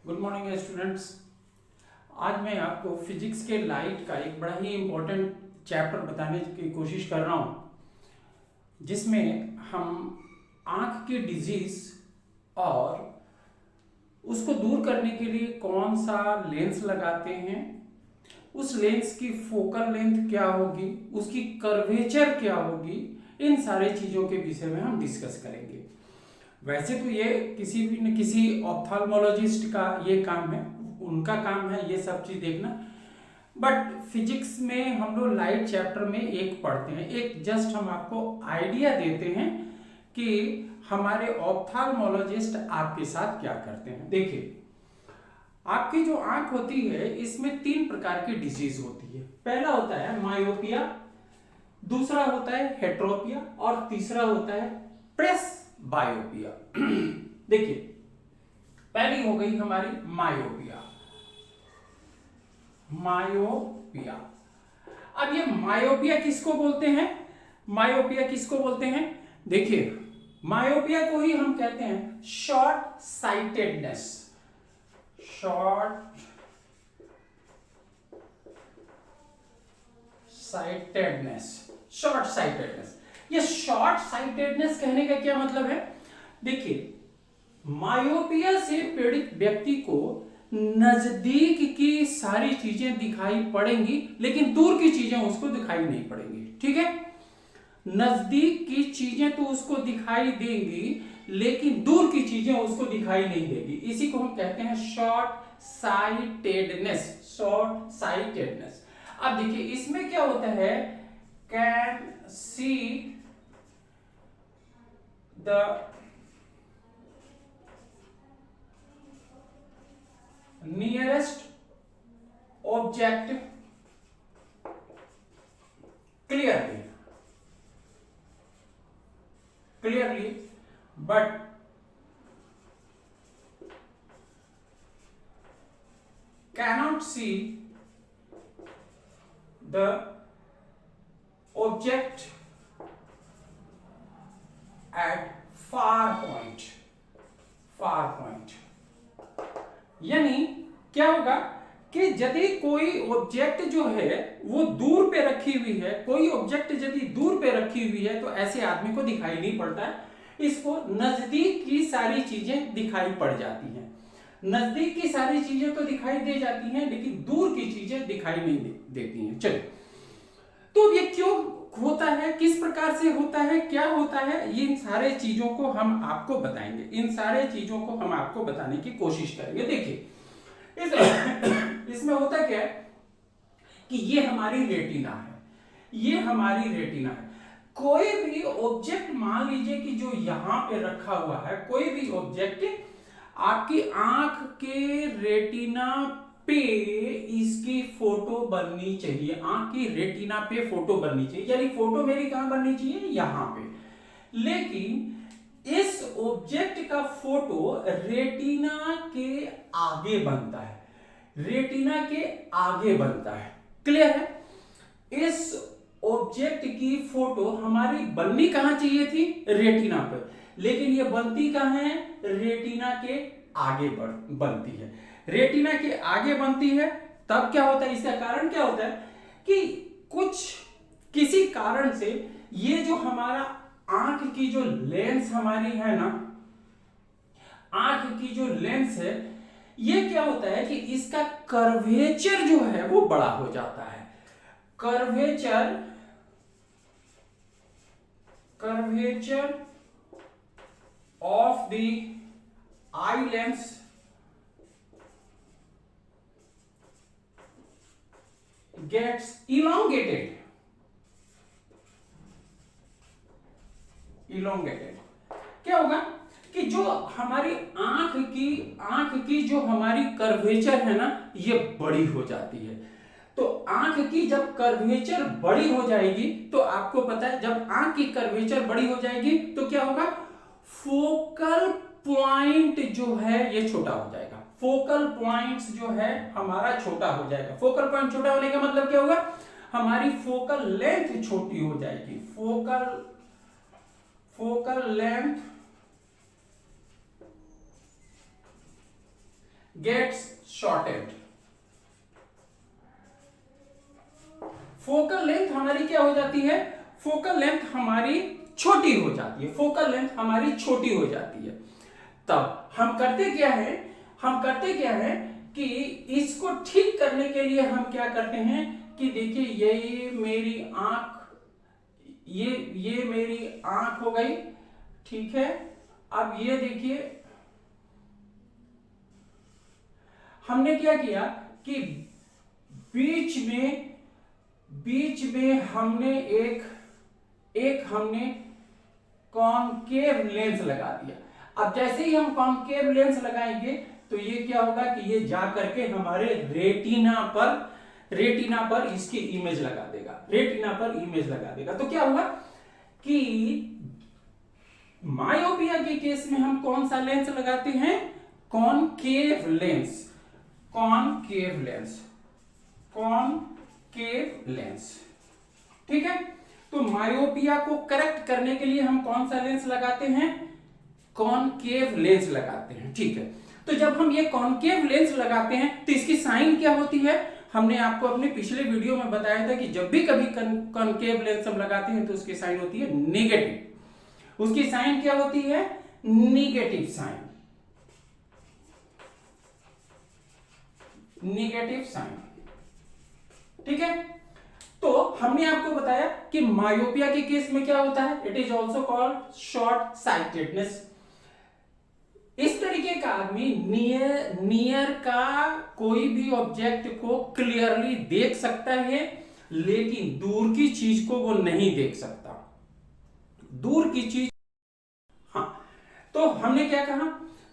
Good morning students. आज मैं आपको फिजिक्स के लाइट का एक बड़ा ही इम्पोर्टेंट चैप्टर बताने की कोशिश कर रहा हूँ, जिसमें हम आँख की डिजीज और उसको दूर करने के लिए कौन सा लेंस लगाते हैं, उस लेंस की फोकल लेंथ क्या होगी, उसकी कर्वेचर क्या होगी, इन सारे चीज़ों के विषय में हम डिस्कस करेंगे। वैसे तो ये किसी भी न किसी ऑप्थाल्मोलॉजिस्ट का ये काम है, उनका काम है ये सब चीज़ देखना। बट फिजिक्स में हम लोग लाइट चैप्टर में एक पढ़ते हैं, एक जस्ट हम आपको आइडिया देते हैं कि हमारे ऑप्थाल्मोलॉजिस्ट आपके साथ क्या करते हैं। देखिए, आपकी जो आंख होती है इसमें 3 प्रकार की डिजीज होती है। पहला होता है मायोपिया, दूसरा होता है हेट्रोपिया और तीसरा होता है प्रेस बायोपिया। देखिए, पहली हो गई हमारी मायोपिया। मायोपिया, अब ये मायोपिया किसको बोलते हैं? मायोपिया किसको बोलते हैं? देखिए, मायोपिया को ही हम कहते हैं short sightedness. Short sightedness, short sightedness. ये शॉर्ट साइटेडनेस कहने का क्या मतलब है? देखिए, मायोपिया से पीड़ित व्यक्ति को नजदीक की सारी चीजें दिखाई पड़ेंगी, लेकिन दूर की चीजें उसको दिखाई नहीं पड़ेंगी। ठीक है, नजदीक की चीजें तो उसको दिखाई देंगी, लेकिन दूर की चीजें उसको दिखाई नहीं देगी। इसी को हम कहते हैं शॉर्ट साइटेडनेस। Short sightedness. अब देखिए, इसमें क्या होता है, can see the nearest object clearly, but cannot see the object at far point. यानी क्या होगा कि यदि कोई ऑब्जेक्ट जो है वो दूर पे रखी हुई है, कोई ऑब्जेक्ट यदि दूर पे रखी हुई है तो ऐसे आदमी को दिखाई नहीं पड़ता है, इसको नजदीक की सारी चीजें दिखाई पड़ जाती हैं। नजदीक की सारी चीजें तो दिखाई दे जाती हैं, लेकिन दूर की चीजें दिखाई नहीं देती हैं। चलिए, तो ये क्यों होता है, किस प्रकार से होता है, क्या होता है, इन सारे चीजों को हम आपको बताएंगे, इन सारे चीजों को हम आपको बताने की कोशिश करेंगे। देखिए, इसमें होता क्या है कि ये हमारी रेटिना है, ये हमारी रेटिना है। कोई भी ऑब्जेक्ट मान लीजिए कि जो यहां पे रखा हुआ है, कोई भी ऑब्जेक्ट आपकी आंख के रेटिना पे इसकी फोटो बननी चाहिए, आंख की रेटिना पे फोटो बननी चाहिए, यानी फोटो मेरी कहां बननी चाहिए, यहां पे। लेकिन इस ऑब्जेक्ट का फोटो रेटिना के आगे बनता है, रेटिना के आगे बनता है। क्लियर है? इस ऑब्जेक्ट की फोटो हमारी बननी कहां चाहिए थी, रेटिना पर, लेकिन ये बनती कहां है, रेटिना के आगे बनती है। रेटिना के आगे बनती है, तब क्या होता है, इसका कारण क्या होता है कि किसी कारण से ये जो हमारा आंख की जो लेंस हमारी है ना, आंख की जो लेंस है, ये क्या होता है कि इसका कर्वेचर जो है वो बड़ा हो जाता है। Curvature of the eye lens gets elongated. क्या होगा कि जो हमारी आंख की जो हमारी कर्वेचर है ना, ये बड़ी हो जाती है। तो आंख की जब कर्वेचर बड़ी हो जाएगी, तो आपको पता है जब आंख की कर्वेचर बड़ी हो जाएगी तो क्या होगा, फोकल पॉइंट जो है ये छोटा हो जाएगा। फोकल पॉइंट्स जो है हमारा छोटा हो जाएगा। फोकल पॉइंट छोटा होने का मतलब क्या होगा, हमारी फोकल लेंथ छोटी हो जाएगी। Focal length gets shorted. Focal length हमारी क्या हो जाती है? फोकल लेंथ हमारी छोटी हो जाती है, फोकल लेंथ हमारी छोटी हो जाती है। तब हम करते क्या है कि इसको ठीक करने के लिए हम क्या करते हैं कि देखिए ये मेरी आंख, ये मेरी आंख हो गई, ठीक है। अब ये देखिए हमने क्या किया कि बीच में हमने एक हमने कॉनकेव लेंस लगा दिया। अब जैसे ही हम कॉनकेव लेंस लगाएंगे तो ये क्या होगा कि ये जा करके हमारे रेटिना पर इसकी इमेज लगा देगा। तो क्या होगा कि मायोपिया के केस में हम कौन सा लेंस लगाते हैं? कॉनकेव लेंस, ठीक है। तो मायोपिया को करेक्ट करने के लिए हम कौन सा लेंस लगाते हैं? कॉनकेव लेंस लगाते हैं, ठीक है। तो जब हम ये कॉनकेव लेंस लगाते हैं तो इसकी साइन क्या होती है? हमने आपको अपने पिछले वीडियो में बताया था कि जब भी कभी कॉनकेव लेंस हम लगाते हैं तो उसकी साइन होती है नेगेटिव। उसकी साइन क्या होती है? नेगेटिव साइन, ठीक है। तो हमने आपको बताया कि मायोपिया के केस में क्या होता है? It is also called short sightedness. इस तरीके का आदमी नियर का कोई भी ऑब्जेक्ट को क्लियरली देख सकता है, लेकिन दूर की चीज को वो नहीं देख सकता। दूर की चीज, हाँ, तो हमने क्या कहा?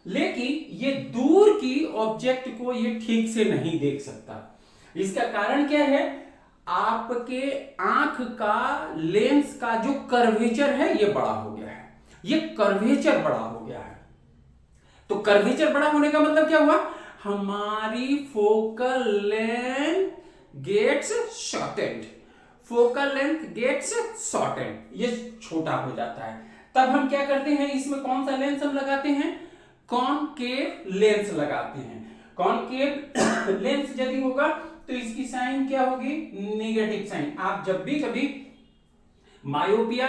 लेकिन ये दूर की ऑब्जेक्ट को ये ठीक से नहीं देख सकता। इसका कारण क्या है? आपके आंख का लेंस का जो कर्वेचर है ये बड़ा हो गया है, ये कर्वेचर बड़ा हो गया है। तो कर्वेचर बड़ा होने का मतलब क्या हुआ? हमारी फोकल लेंथ गेट्स शॉर्टेड, ये छोटा हो जाता है। तब हम क्या करते हैं? इसमें कौन सा लेंस हम लगाते हैं? कॉनकेव लेंस लगाते हैं। कॉनकेव लेंस यदि होगा तो इसकी साइन क्या होगी? Negative sign. आप जब भी कभी मायोपिया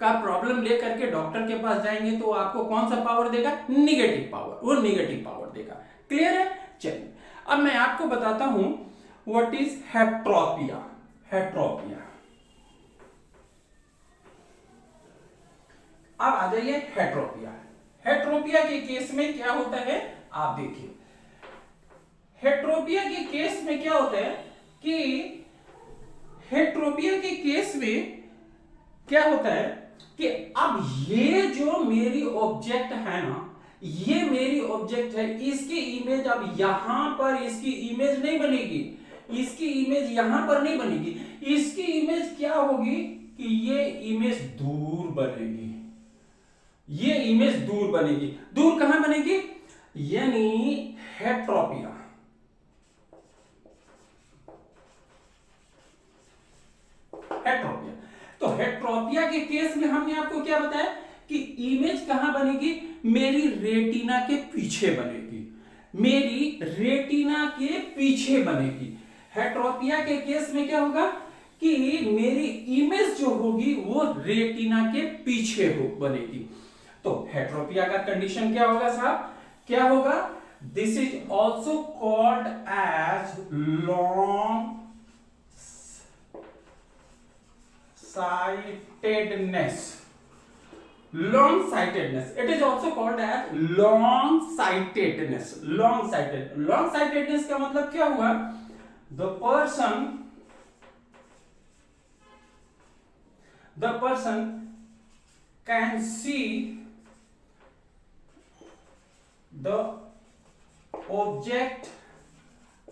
का प्रॉब्लम लेकर के डॉक्टर के पास जाएंगे तो आपको कौन सा पावर देगा? नेगेटिव पावर, वो नेगेटिव पावर देगा। क्लियर है? चलिए अब मैं आपको बताता हूं व्हाट इज हेट्रोपिया। अब आ जाइए हेट्रोपिया के केस में क्या होता है? आप देखिए हेट्रोपिया के केस में क्या होता है कि हेट्रोपिया के केस में क्या होता है कि अब ये जो मेरी ऑब्जेक्ट है ना, ये मेरी ऑब्जेक्ट है, इसकी इमेज अब यहां पर इसकी इमेज नहीं बनेगी, इसकी इमेज यहां पर नहीं बनेगी। इसकी इमेज क्या होगी कि ये इमेज दूर बनेगी, ये इमेज दूर बनेगी। दूर कहां बनेगी? यानी हेट्रोपिया, तो हेट्रोपिया के केस में हमने आपको क्या बताया कि इमेज कहां बनेगी? मेरी रेटिना के पीछे बनेगी। हेट्रोपिया के केस में क्या होगा कि मेरी इमेज जो होगी वो रेटिना के पीछे बनेगी। तो हेट्रोपिया का कंडीशन क्या होगा साहब? क्या होगा? This is also called as long sightedness. It is also called as long sightedness का मतलब क्या हुआ? The person can see the object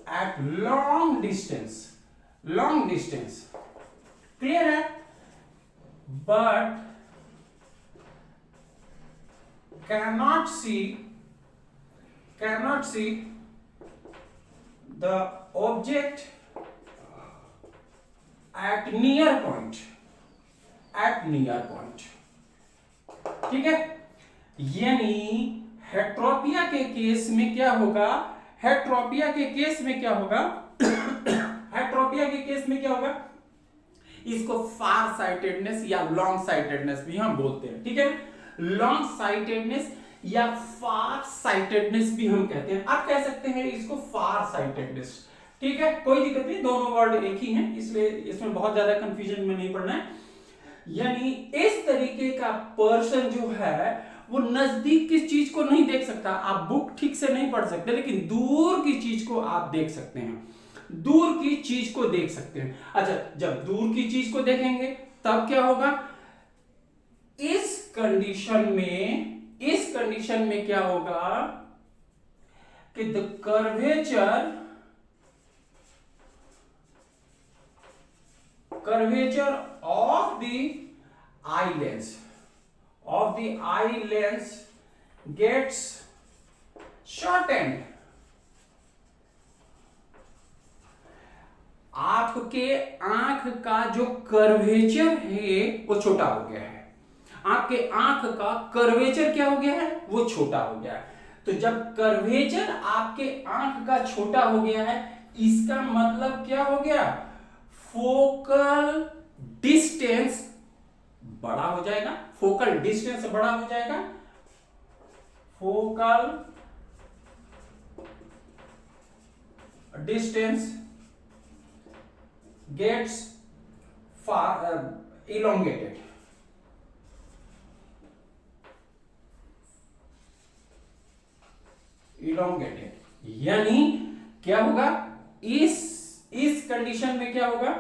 at long distance. Clear है? But cannot see the object at near point. ठीक है? यानी हेट्रोपिया के case में क्या होगा? हेट्रोपिया के केस में क्या होगा हेट्रोपिया के केस में क्या होगा, इसको फार साइटेडनेस या लॉन्ग साइटेडनेस भी हम बोलते हैं, ठीक है। लॉन्ग साइटेडनेस या फार साइटेडनेस भी हम कहते हैं, आप कह सकते हैं इसको फार साइटेडनेस, ठीक है, कोई दिक्कत नहीं, दोनों वर्ड एक ही हैं, इसलिए इसमें बहुत ज्यादा कंफ्यूजन में नहीं पड़ना है। यानी इस तरीके का पर्सन जो है वो नजदीक की चीज को नहीं देख सकता, आप बुक ठीक से नहीं पढ़ सकते, लेकिन दूर की चीज को आप देख सकते हैं, दूर की चीज को देख सकते हैं। अच्छा, जब दूर की चीज को देखेंगे तब क्या होगा, इस कंडीशन में क्या होगा कि the curvature of the eye lens gets shortened। आपके आंख का जो कर्वेचर है वो छोटा हो गया है, आपके आंख का कर्वेचर क्या हो गया है, वो छोटा हो गया है। तो जब कर्वेचर आपके आंख का छोटा हो गया है, इसका मतलब क्या हो गया, फोकल डिस्टेंस बड़ा हो जाएगा, फोकल डिस्टेंस बड़ा हो जाएगा, focal distance gets far elongated। यानी क्या होगा, इस कंडीशन में क्या होगा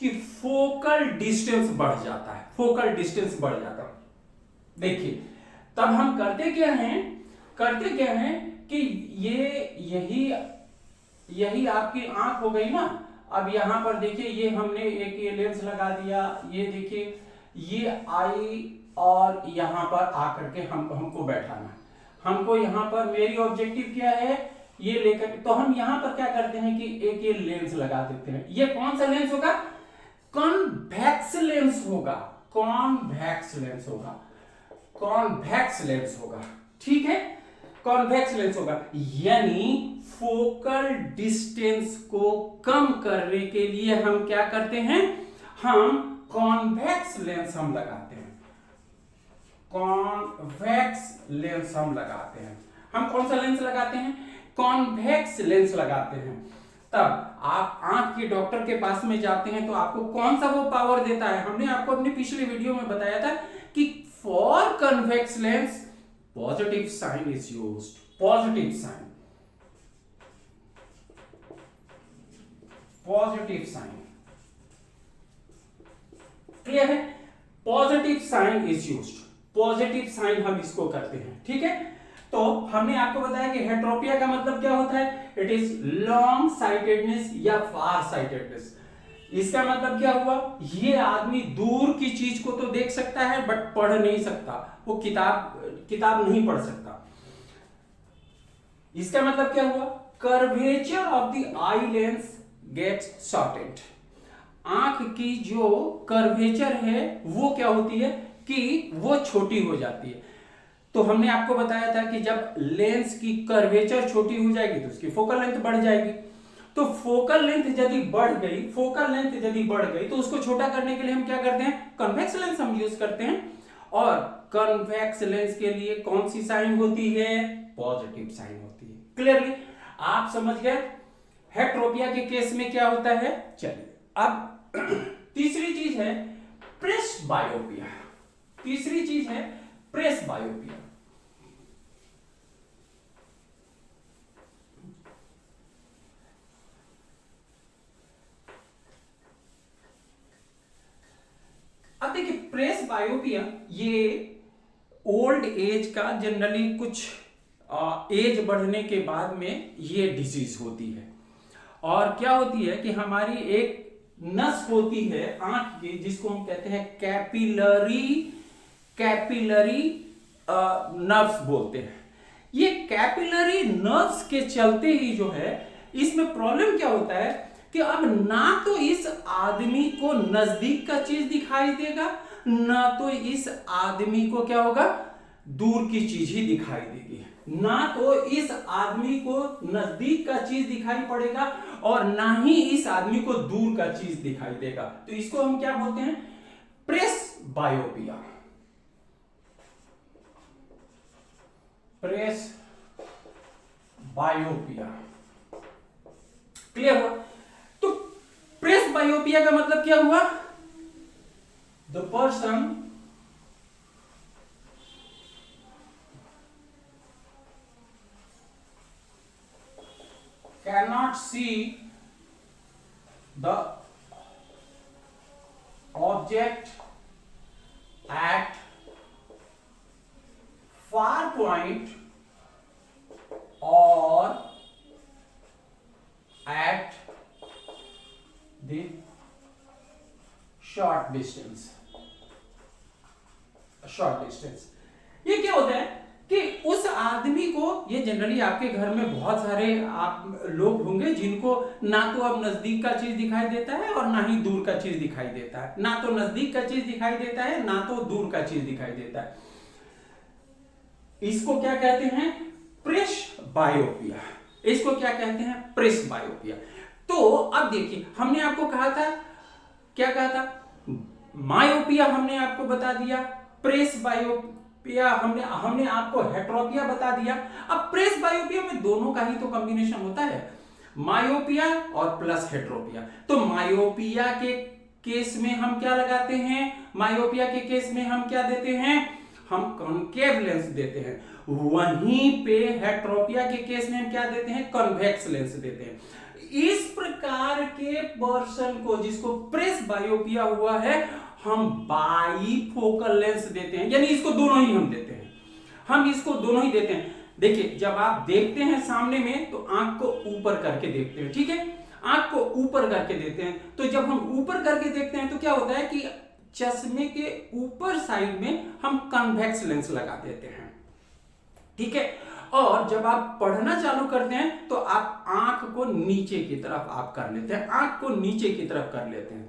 कि फोकल डिस्टेंस बढ़ जाता है, फोकल डिस्टेंस बढ़ जाता है। देखिए तब हम करते क्या हैं कि यही आपकी आंख हो गई ना। अब यहां पर देखिए, ये हमने एक ये लेंस लगा दिया, ये देखिए ये आई, और यहां पर आकर के हमको बैठाना, हमको यहां पर मेरी ऑब्जेक्टिव क्या है, ये लेकर, तो हम यहां पर क्या करते हैं कि एक ये लेंस लगा देते हैं। ये कौन सा लेंस होगा, कॉन्वेक्स लेंस होगा, कॉन्वेक्स लेंस होगा, ठीक है, कॉन्वेक्स लेंस होगा। यानी फोकल डिस्टेंस को कम करने के लिए हम क्या करते हैं, हम कॉन्वेक्स लेंस हम लगाते हैं, कॉन्वेक्स लेंस हम लगाते हैं। हम कौन सा लेंस लगाते हैं, कॉन्वेक्स लेंस लगाते हैं। तब आप आंख के डॉक्टर के पास में जाते हैं तो आपको कौन सा वो पावर देता है, हमने आपको अपनी पिछली वीडियो में बताया था कि for convex lens positive sign is used, positive sign clear है, positive sign is used, positive sign हम इसको करते हैं, ठीक है। तो हमने आपको बताया कि हेट्रोपिया का मतलब क्या होता है, इट इज लॉन्ग साइटेडनेस या फार साइटेडनेस। इसका मतलब क्या हुआ, ये आदमी दूर की चीज को तो देख सकता है बट पढ़ नहीं सकता, वो किताब नहीं पढ़ सकता। इसका मतलब क्या हुआ, curvature of the eye lens gets shorted. आंख की जो कर्वेचर है वो क्या होती है कि वो छोटी हो जाती है। तो हमने आपको बताया था कि जब लेंस की कर्वेचर छोटी हो जाएगी तो उसकी फोकल लेंथ बढ़ जाएगी। तो फोकल लेंथ यदि बढ़ गई तो उसको छोटा करने के लिए हम क्या करते हैं, कॉन्वेक्स लेंस हम यूज करते हैं। और कॉन्वेक्स लेंस के लिए कौन सी साइन होती है, पॉजिटिव साइन होती है। क्लियरली आप समझ गए हेट्रोपिया के केस में क्या होता है। चलिए अब तीसरी चीज है प्रेसबायोपिया। अब देखिए प्रेसबायोपिया ये ओल्ड एज का जनरली कुछ एज बढ़ने के बाद में ये डिजीज होती है। और क्या होती है कि हमारी एक नस होती है आंख की जिसको हम कहते हैं कैपिलरी नर्व्स बोलते हैं। ये कैपिलरी नर्व्स के चलते ही जो है इसमें प्रॉब्लम क्या होता है कि अब ना तो इस आदमी को नजदीक का चीज दिखाई देगा, ना तो इस आदमी को क्या होगा दूर की चीज ही दिखाई देगी। ना तो इस आदमी को नजदीक का चीज दिखाई पड़ेगा और ना ही इस आदमी को दूर का चीज दिखाई देगा। तो इसको हम क्या बोलते हैं? प्रेसबायोपिया। प्रेसबायोपिया। क्लियर हुआ? तो प्रेसबायोपिया का मतलब क्या हुआ? The person cannot see the object at far point or at the short distance। ये क्या होता है कि उस आदमी को, ये जनरली आपके घर में बहुत सारे आप लोग होंगे जिनको ना तो अब नजदीक का चीज दिखाई देता है और ना ही दूर का चीज दिखाई देता है, ना तो नजदीक का चीज दिखाई देता है ना तो दूर का चीज दिखाई देता है। इसको क्या कहते हैं? प्रेसबायोपिया। इसको क्या कहते हैं? प्रेसबायोपिया। तो अब देखिए, हमने आपको कहा था, क्या कहा था? मायोपिया हमने आपको बता दिया, प्रेसबायोपिया हमने आपको हेट्रोपिया बता दिया। अब प्रेसबायोपिया में दोनों का ही तो कॉम्बिनेशन होता है, मायोपिया और प्लस हेट्रोपिया। तो मायोपिया के केस में हम क्या लगाते हैं? मायोपिया के केस में हम क्या देते हैं? हम कॉन्केव लेंस देते हैं। वहीं पे हेट्रोपिया के केस में हम क्या देते हैं? कॉन्वेक्स लेंस देते हैं। इस प्रकार के पर्सन को, जिसको प्रेसबायोपिया हुआ है, हम बाईफोकल लेंस देते हैं, यानी इसको दोनों ही हम देते हैं। हम इसको दोनों ही देते हैं। देखिए, जब आप देखते हैं सामने में तो आंख को ऊपर करके देखते हैं, ठीक है? आंख को ऊपर करके देते हैं। तो जब हम ऊपर करके देखते हैं तो क्या होता है कि चश्मे के ऊपर साइड में हम कन्वेक्स लेंस लगा देते हैं, ठीक है? और जब आप पढ़ना चालू करते हैं तो आप आंख को नीचे की तरफ आप कर लेते हैं, आंख को नीचे की तरफ कर लेते हैं।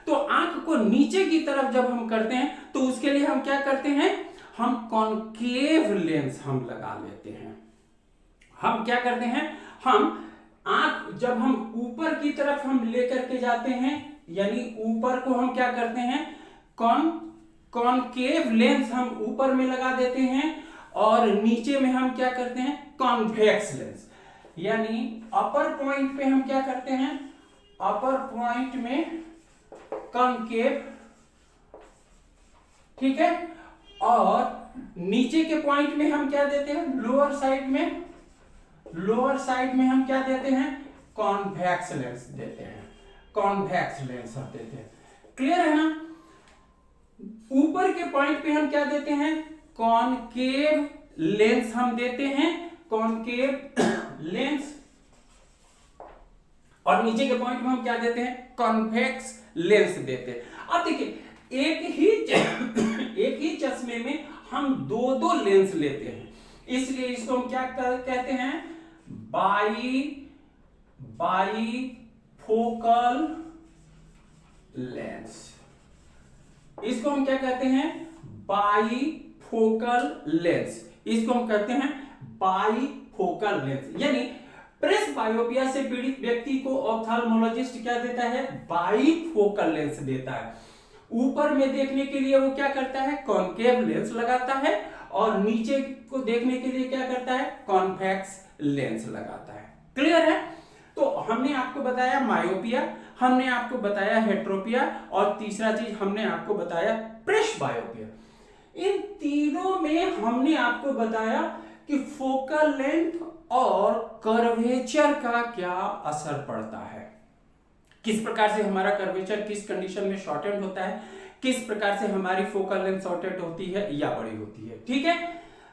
तो आंख को नीचे की तरफ जब हम करते हैं तो उसके लिए हम क्या करते हैं? हम कॉन्केव लेंस हम लगा लेते हैं। हम क्या करते हैं? हम आंख जब हम ऊपर की तरफ हम लेकर के जाते हैं, यानी ऊपर को हम क्या करते हैं? कॉन्केव लेंस हम ऊपर में लगा देते हैं और नीचे में हम क्या करते हैं? Convex lens. यानी अपर पॉइंट पे हम क्या करते हैं? अपर पॉइंट में कॉन्केव, ठीक है? और नीचे के पॉइंट में हम क्या देते हैं? लोअर साइड में हम क्या देते हैं? कॉन्वेक्स लेंस देते हैं, कॉन्वेक्स लेंस हम देते हैं। क्लियर है ना? ऊपर के पॉइंट पे हम क्या देते हैं? कॉन्केव लेंस हम देते हैं, कॉन्केव लेंस। और नीचे के पॉइंट में हम क्या देते हैं? कॉन्वेक्स लेंस देते हैं। अब देखिए, एक ही चश्मे में हम दो लेंस लेते हैं, इसलिए इसको हम क्या कहते हैं? Bifocal lens. इसको हम क्या कहते हैं? Bifocal lens. इसको हम कहते हैं बाईफोकल लेंस। यानी प्रेसबायोपिया से पीड़ित व्यक्ति को ऑप्थाल्मोलॉजिस्ट क्या देता है? बाईफोकल लेंस देता है। ऊपर में देखने के लिए वो क्या करता है? कॉन्केव लेंस लगाता है और नीचे को देखने के लिए क्या करता है? कॉन्वेक्स लेंस लगाता है। क्लियर है? तो हमने आपको बताया मायोपिया, हमने आपको बताया हेट्रोपिया और तीसरा चीज हमने आपको बताया प्रेसबायोपिया। इन तीनों में हमने आपको बताया कि फोकल लेंथ और कर्वेचर का क्या असर पड़ता है, किस प्रकार से हमारा कर्वेचर किस कंडीशन में शॉर्टेड होता है, किस प्रकार से हमारी फोकल लेंथ शॉर्टेड होती है या बड़ी होती है। ठीक है,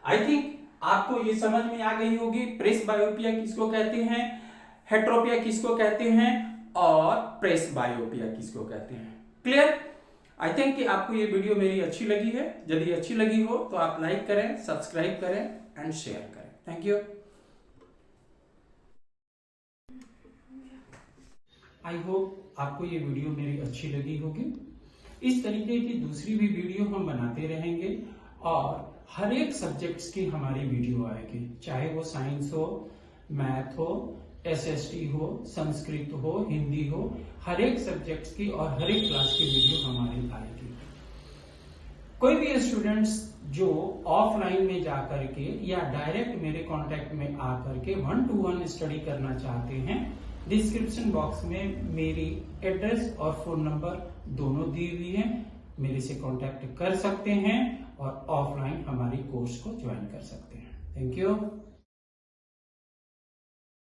आई थिंक आपको ये समझ में आ गई होगी प्रेसबायोपिया किसको कहते हैं, हेट्रोपिया किसको कहते हैं और प्रेसबायोपिया किसको कहते हैं। क्लियर? आई थिंक कि आपको ये वीडियो मेरी अच्छी लगी है। यदि अच्छी लगी हो तो आप लाइक करें, सब्सक्राइब करें एंड शेयर करें। Thank you. आई होप आपको ये वीडियो मेरी अच्छी लगी होगी। इस तरीके की दूसरी भी वीडियो हम बनाते रहेंगे और हर एक सब्जेक्ट्स की हमारी वीडियो आएगी, चाहे वो साइंस हो, मैथ हो, एसएसटी हो, संस्कृत हो, हिंदी हो, हर एक सब्जेक्ट्स की और हर एक क्लास की वीडियो हमारी आएगी। कोई भी स्टूडेंट्स जो ऑफलाइन में जाकर के या डायरेक्ट मेरे कांटेक्ट में आकर के 1-to-1 स्टडी करना चाहते हैं, डिस्क्रिप्शन बॉक्स में मेरी एड्रेस और फोन नंबर दोनों दी हुई है, मेरे से कांटेक्ट कर सकते हैं और ऑफलाइन हमारी कोर्स को ज्वाइन कर सकते हैं। Thank you.